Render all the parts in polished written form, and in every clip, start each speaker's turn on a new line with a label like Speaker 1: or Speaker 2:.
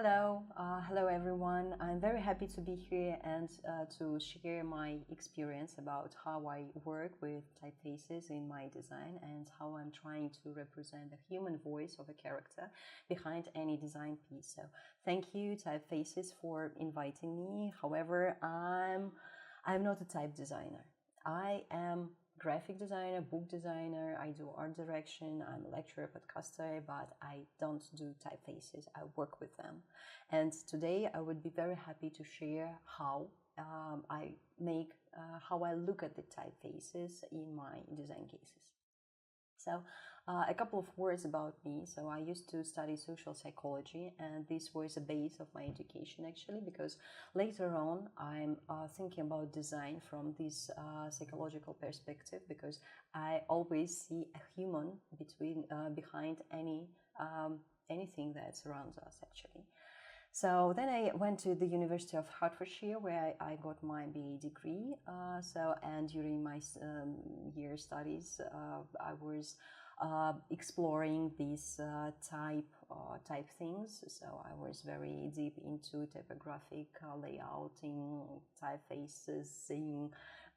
Speaker 1: Hello everyone. I'm very happy to be here and to share my experience about how I work with typefaces in my design and how I'm trying to represent the human voice of a character behind any design piece. So thank you, Typefaces, for inviting me. However, I'm not a type designer. I am graphic designer, book designer, I do art direction, I'm a lecturer, podcaster, but I don't do typefaces, I work with them. And today I would be very happy to share how how I look at the typefaces in my design cases. So a couple of words about me. So I used to study social psychology, and this was a base of my education actually, because later on I'm thinking about design from this psychological perspective, because I always see a human behind anything that surrounds us actually. So then I went to the University of Hertfordshire, where I got my BA degree. And during my year studies, I was exploring these type things. So I was very deep into typographic layouting, typefaces,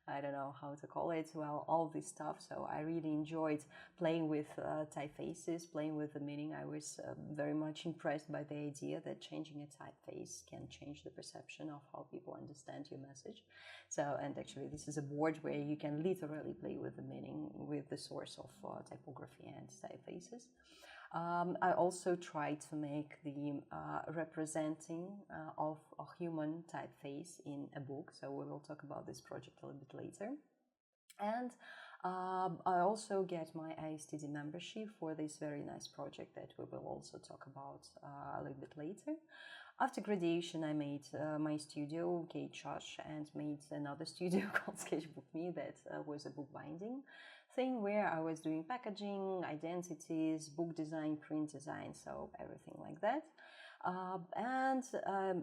Speaker 1: I don't know how to call it, well, all this stuff. So I really enjoyed playing with typefaces, playing with the meaning. I was very much impressed by the idea that changing a typeface can change the perception of how people understand your message. So, and actually this is a board where you can literally play with the meaning, with the source of typography and typefaces. I also tried to make the representing of a human typeface in a book. So we will talk about this project a little bit later. And I also get my ISTD membership for this very nice project that we will also talk about a little bit later. After graduation, I made my studio, Kate Shush, and made another studio called Sketchbook Me that was a book binding thing where I was doing packaging, identities, book design, print design, so everything like that.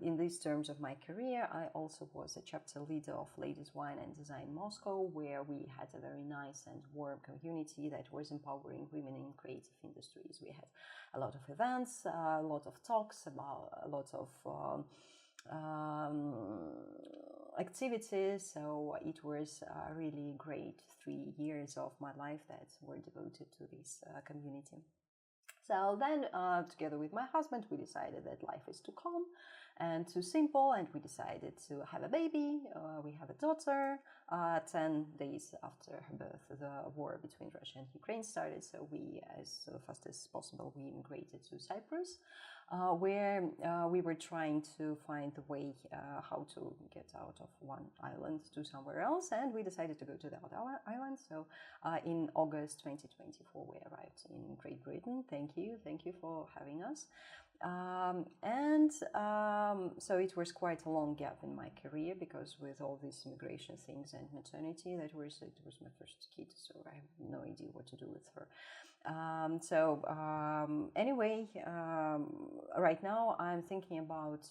Speaker 1: In these terms of my career, I also was a chapter leader of Ladies Wine and Design Moscow, where we had a very nice and warm community that was empowering women in creative industries. We had a lot of events, a lot of talks, about a lot of activities. So it was a really great 3 years of my life that were devoted to this community. So then, together with my husband, we decided that life is too calm and too simple, and we decided to have a baby. We have a daughter. 10 days after her birth, the war between Russia and Ukraine started, so we, as fast as possible, we immigrated to Cyprus, where we were trying to find a way how to get out of one island to somewhere else, and we decided to go to the other island. So in August 2024, we arrived in Great Britain. Thank you for having us. So it was quite a long gap in my career, because with all these immigration things and maternity, it was my first kid, so I have no idea what to do with her. Right now I'm thinking about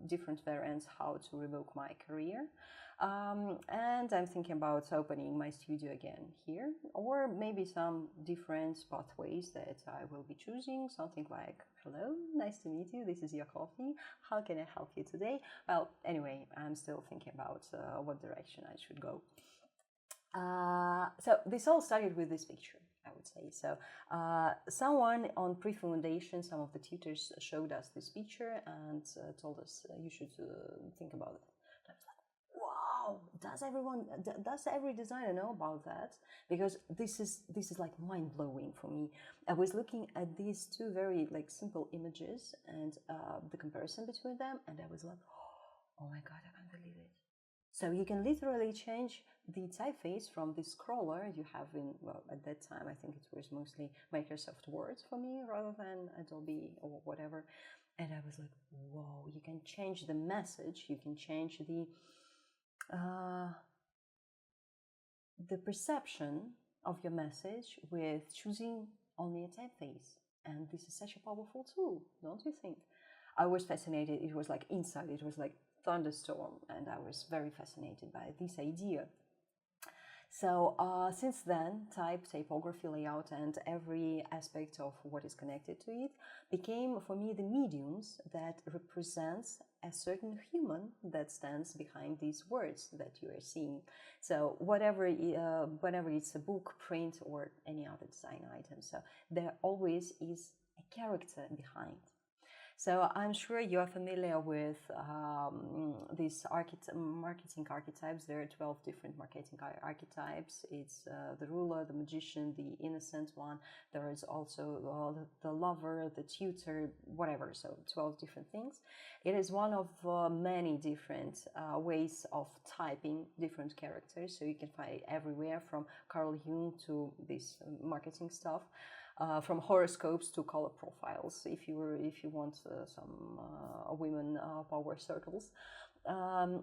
Speaker 1: different variants how to revoke my career. And I'm thinking about opening my studio again here, or maybe some different pathways that I will be choosing. Something like, hello, nice to meet you, this is your coffee, how can I help you today? Well, anyway, I'm still thinking about what direction I should go. So this all started with this picture, I would say. So someone on pre-foundation, some of the tutors showed us this picture and told us you should think about it. And I was like, wow, does every designer know about that? Because this is like mind-blowing for me. I was looking at these two very like simple images and the comparison between them, and I was like, oh my god, I can't believe it. So you can literally change the typeface from the scroller you have in, well, at that time, I think it was mostly Microsoft Word for me rather than Adobe or whatever. And I was like, whoa, you can change the message, you can change the perception of your message with choosing only a typeface. And this is such a powerful tool, don't you think? I was fascinated. It was like inside, it was like thunderstorm, and I was very fascinated by this idea. So since then, typography, layout, and every aspect of what is connected to it became for me the mediums that represents a certain human that stands behind these words that you are seeing. So whatever it's a book, print, or any other design item, so there always is a character behind. So I'm sure you are familiar with these marketing archetypes. There are 12 different marketing archetypes. It's the ruler, the magician, the innocent one. There is also the lover, the tutor, whatever. So 12 different things. It is one of many different ways of typing different characters. So you can find everywhere from Carl Jung to this marketing stuff. From horoscopes to color profiles, if you want some women power circles.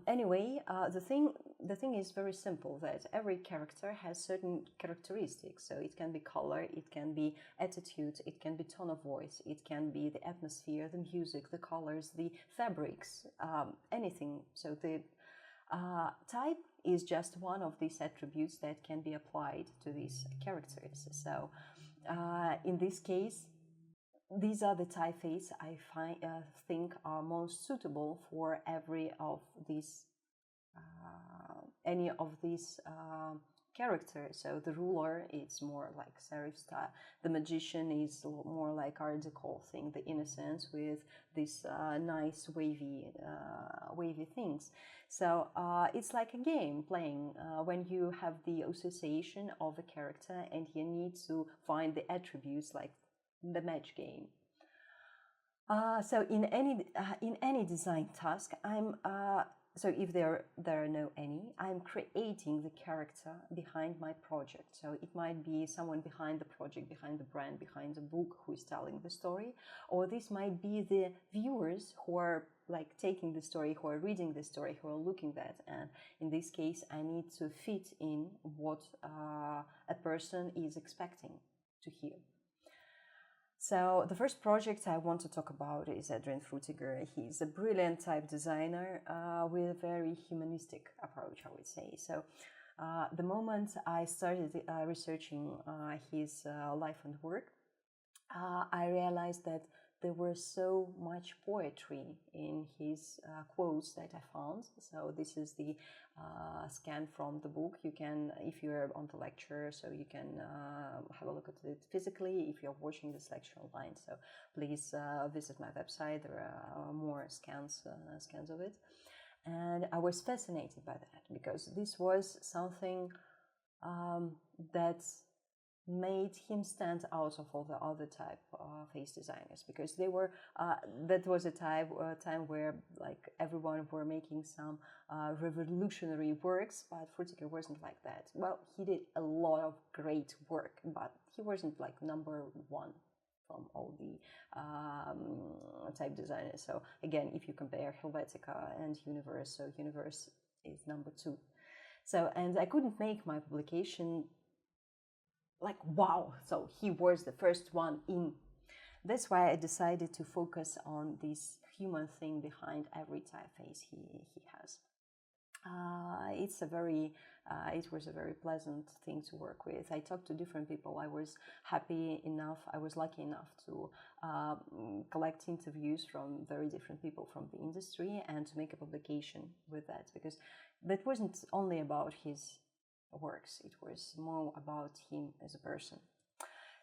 Speaker 1: Anyway, the thing is very simple, that every character has certain characteristics. So it can be color, it can be attitude, it can be tone of voice, it can be the atmosphere, the music, the colors, the fabrics, anything. So the type is just one of these attributes that can be applied to these characters. So in this case, these are the typeface I think are most suitable for any of these characters. So the ruler, it's more like serif style. The magician is more like Art Deco thing. The innocence with this nice wavy things. So it's like a game playing when you have the association of a character and you need to find the attributes, like the match game. So in any design task, so if there are no any, I'm creating the character behind my project. So it might be someone behind the project, behind the brand, behind the book who is telling the story, or this might be the viewers who are like taking the story, who are reading the story, who are looking at. And in this case, I need to fit in what a person is expecting to hear. So the first project I want to talk about is Adrian Frutiger. He's a brilliant type designer with a very humanistic approach, I would say. So the moment I started researching his life and work, I realized that there was so much poetry in his quotes that I found. So this is the scan from the book. You can, if you're on the lecture, so you can have a look at it physically if you're watching this lecture online. So please visit my website. There are more scans of it. And I was fascinated by that because this was something that made him stand out of all the other typeface designers, because they were that was a time where like everyone were making some revolutionary works, but Frutiger wasn't like that. Well, he did a lot of great work, but he wasn't like number one from all the type designers. So again, if you compare Helvetica and Universe, so Universe is number 2. So, and I couldn't make my publication like, wow, so he was the first one in. That's why I decided to focus on this human thing behind every typeface he has. It was a very pleasant thing to work with. I talked to different people. I was lucky enough to collect interviews from very different people from the industry and to make a publication with that, because that wasn't only about his works, it was more about him as a person.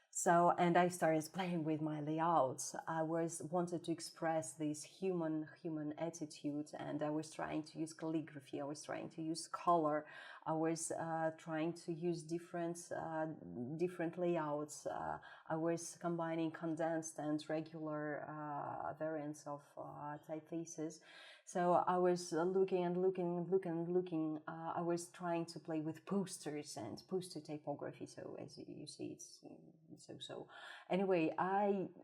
Speaker 1: So, and I started playing with my layouts. I wanted to express this human attitude, and I was trying to use calligraphy. I was trying to use color. I was trying to use different layouts. I was combining condensed and regular variants of typefaces. So I was looking. I was trying to play with posters and poster typography. So as you see, it's so. Anyway,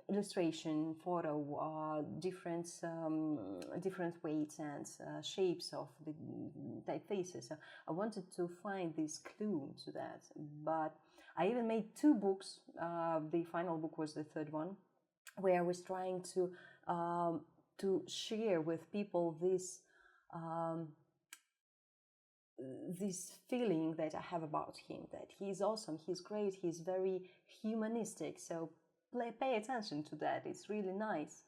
Speaker 1: illustration, photo, different weights and shapes of the typefaces. So I wanted to find this clue to that. But I even made 2 books. The final book was the 3rd one, where I was trying to share with people this this feeling that I have about him, that he's awesome, he's great, he's very humanistic. So pay attention to that. It's really nice.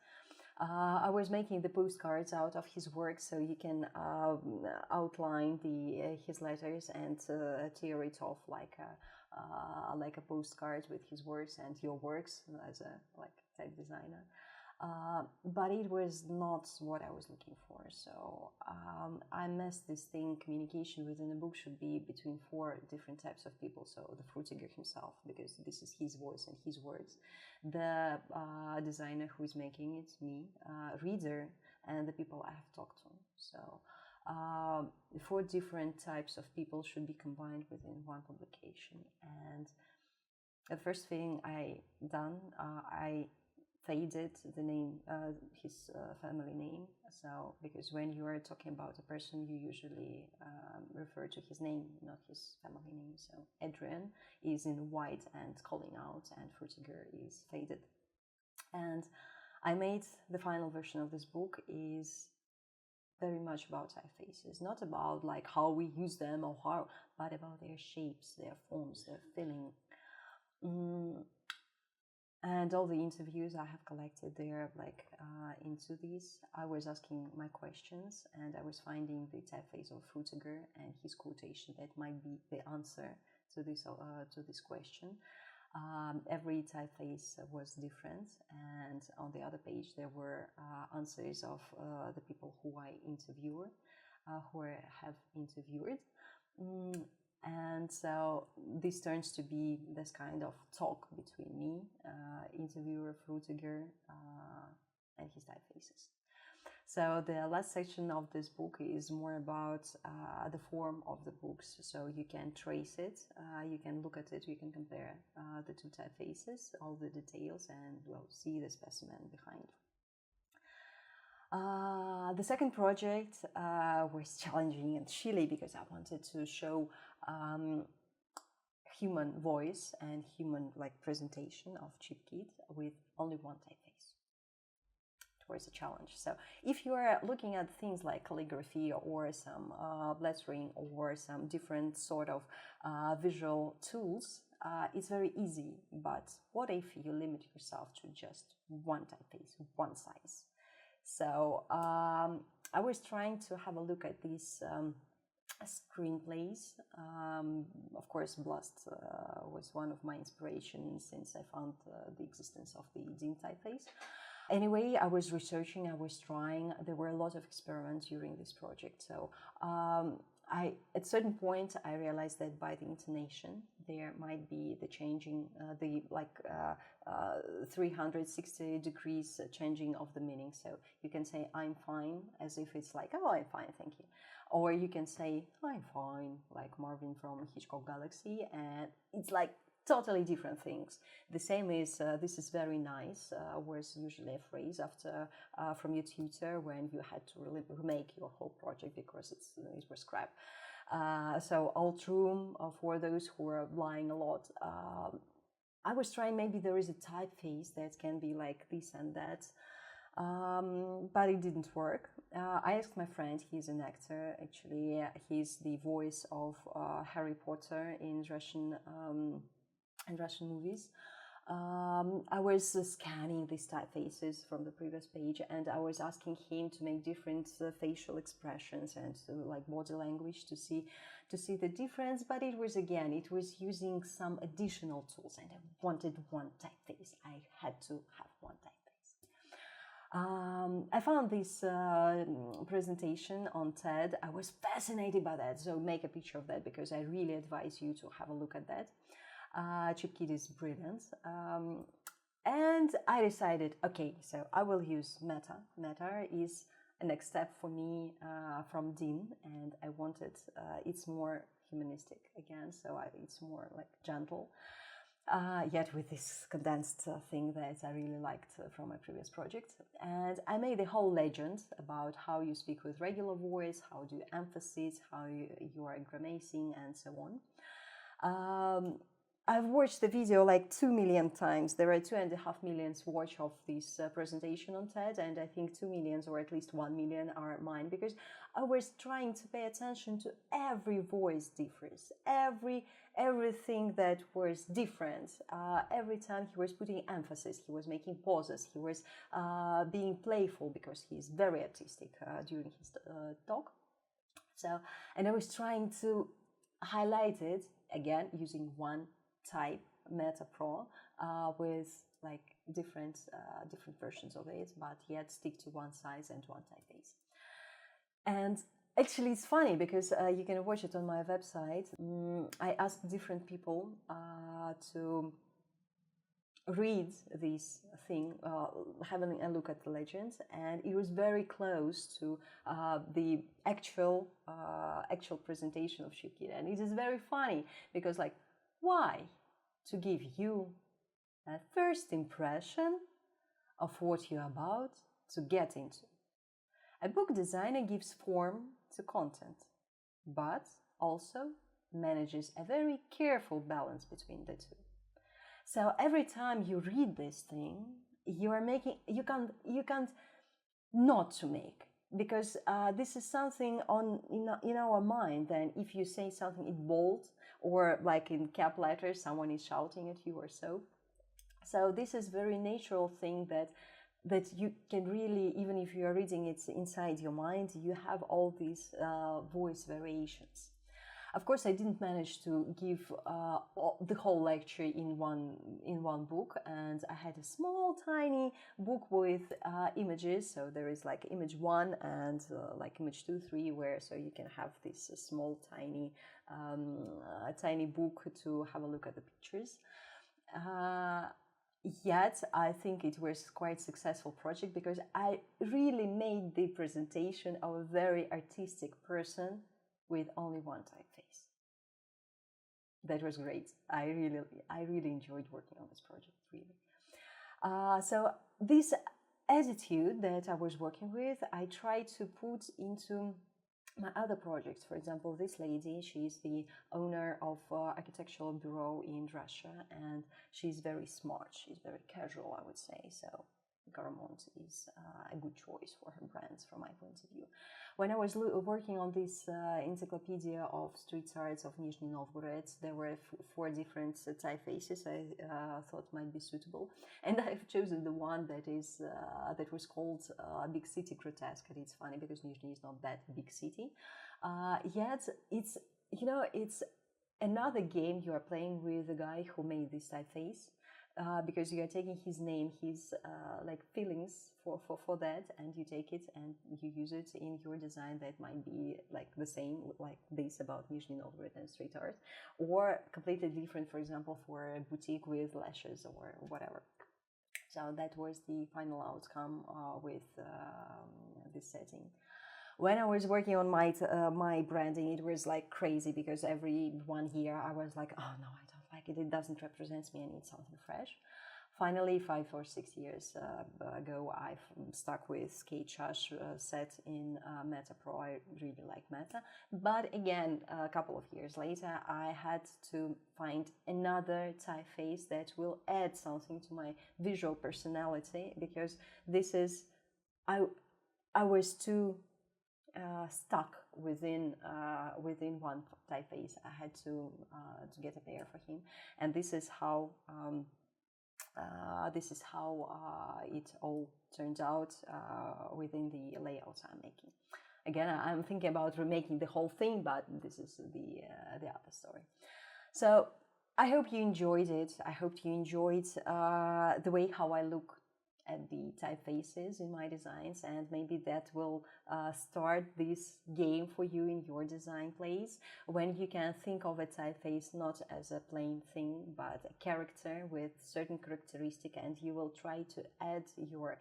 Speaker 1: I was making the postcards out of his work, so you can outline his letters and tear it off like a postcard with his works and your works as a type designer. But it was not what I was looking for. So I messed this thing. Communication within a book should be between 4 different types of people. So the fruitiger himself, because this is his voice and his words. The designer who is making it, me, reader, and the people I have talked to. So 4 different types of people should be combined within one publication. And the first thing I done, I faded the name, his family name. So because when you are talking about a person, you usually refer to his name, not his family name. So Adrian is in white and calling out, and Frutiger is faded. And I made the final version of this book is very much about typefaces, not about like how we use them or how, but about their shapes, their forms, their feeling. And all the interviews I have collected there, into this, I was asking my questions, and I was finding the typeface of Frutiger and his quotation that might be the answer to this question. Every typeface was different, and on the other page there were answers of the people who I interviewed, who I have interviewed. And so this turns to be this kind of talk between me, interviewer, Frutiger, and his typefaces. So the last section of this book is more about the form of the books. So you can trace it, you can look at it, you can compare the 2 typefaces, all the details, and see the specimen behind. The second project was challenging and chilly because I wanted to show human voice and human presentation of ChipKit with only one typeface. It was a challenge. So if you are looking at things like calligraphy or some lettering or some different sort of visual tools, it's very easy. But what if you limit yourself to just one typeface, one size? So I was trying to have a look at these screenplays. Of course, Blast was one of my inspirations since I found the existence of the Dean typeface. Anyway, I was researching, I was trying. There were a lot of experiments during this project. So at a certain point, I realized that by the intonation, there might be the changing, 360 degrees changing of the meaning. So you can say, I'm fine, as if it's like, oh, I'm fine, thank you. Or you can say, I'm fine, like Marvin from Hitchcock Galaxy, and it's like totally different things. The same is, this is very nice, was usually a phrase after from your tutor when you had to really remake your whole project because it was scrap. So alt room for those who are lying a lot. I was trying, maybe there is a typeface that can be like this and that, but it didn't work. I asked my friend, he's an actor actually, he's the voice of Harry Potter in Russian movies. I was scanning these typefaces from the previous page, and I was asking him to make different facial expressions and body language to see the difference. But it was using some additional tools, and I wanted one typeface. I had to have one typeface. I found this presentation on TED. I was fascinated by that, so make a picture of that because I really advise you to have a look at that. ChipKit is brilliant. And I decided, okay, so I will use Meta. Meta is a next step for me from Dean, and I wanted, it's more humanistic again, so it's more gentle. Yet with this condensed thing that I really liked from my previous project. And I made a whole legend about how you speak with regular voice, how do you emphasize, how you are grammaticing, and so on. I've watched the video like 2 million times. There are 2.5 million watch of this presentation on TED, and I think 2 million or at least 1 million are mine, because I was trying to pay attention to every voice difference, everything that was different. Every time he was putting emphasis, he was making pauses, he was being playful because he's very artistic during his talk. So, and I was trying to highlight it again using one type Meta Pro with like different versions of it, but yet stick to one size and one typeface. And actually, it's funny because you can watch it on my website. I asked different people to read this thing, having a look at the legends, and it was very close to the actual presentation of ShipKit. And it is very funny because, like, why? To give you a first impression of what you're about to get into. A book designer gives form to content, but also manages a very careful balance between the two. So every time you read this thing, you can't not to make, because this is something in our mind. Then if you say something in bold or like in cap letters, someone is shouting at you or so. So this is very natural thing that you can really, even if you are reading it inside your mind, you have all these voice variations. Of course, I didn't manage to give the whole lecture in one book, and I had a small, tiny book with images. So there is like image 1 and like image 2, 3, where so you can have this small, tiny book to have a look at the pictures. Yet I think it was quite a successful project because I really made the presentation of a very artistic person with only one typeface. That was great. I really enjoyed working on this project, really. So this attitude that I was working with, I tried to put into my other projects. For example, this lady, she's the owner of architectural bureau in Russia, and she's very smart. She's very casual, I would say. So Garamond is a good choice for her brands from my point of view. When I was working on this encyclopedia of street arts of Nizhny Novgorod, there were 4 different typefaces I thought might be suitable, and I've chosen the one that was called Big City Grotesque. And it's funny because Nizhny is not that big city, yet it's another game you are playing with the guy who made this typeface. Because you are taking his name, his like feelings for that, and you take it and you use it in your design that might be like the same, like this about Nizhny Novgorod and street art, or completely different, for example, for a boutique with lashes or whatever. So that was the final outcome with this setting. When I was working on my branding, it was like crazy because every 1 year I was like, oh no, I don't like it. It doesn't represent me. I need something fresh. Finally, 5 or 6 years ago, I've stuck with Sketch set in Meta Pro. I really like Meta. But again, a couple of years later, I had to find another typeface that will add something to my visual personality, because this is, I was too stuck within one typeface. I had to get a pair for him, and this is how it all turned out within the layouts I'm making. Again, I'm thinking about remaking the whole thing, but this is the other story. So I hope you enjoyed it. I hope you enjoyed the way how I look at the typefaces in my designs, and maybe that will start this game for you in your design place, when you can think of a typeface not as a plain thing but a character with certain characteristic, and you will try to add your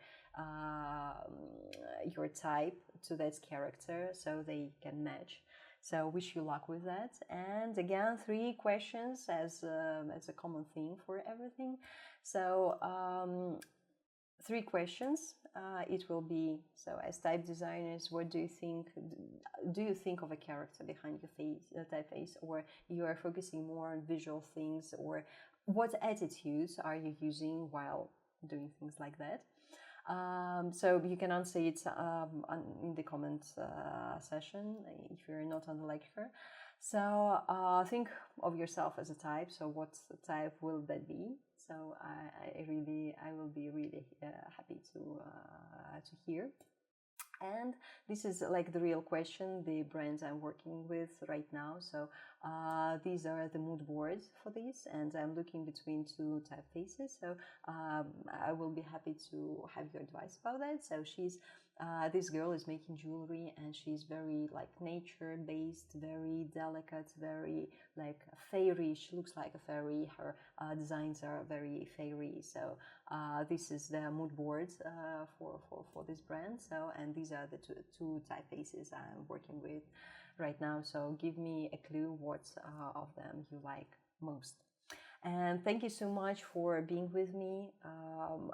Speaker 1: type to that character so they can match. So wish you luck with that. And again, 3 questions as a common theme for everything. So 3 questions. It will be, so as type designers, what do you think? Do you think of a character behind your typeface, or you are focusing more on visual things, or what attitudes are you using while doing things like that? So you can answer it in the comment session if you're not on the lecture. So think of yourself as a type. So what type will that be? So I will be really happy to hear. And this is like the real question, the brands I'm working with right now. So these are the mood boards for this, and I'm looking between 2 typefaces. So I will be happy to have your advice about that. So this girl is making jewelry, and she's very like nature-based, very delicate, very like fairy. She looks like a fairy. Her designs are very fairy. So this is the mood board for this brand. So, and these are the two typefaces I'm working with right now. So give me a clue what of them you like most. And thank you so much for being with me.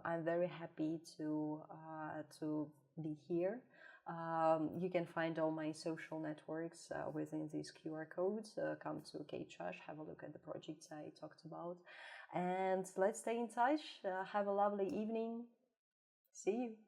Speaker 1: I'm very happy to be here. You can find all my social networks within these QR codes. Come to KChash, have a look at the projects I talked about. And let's stay in touch. Have a lovely evening. See you.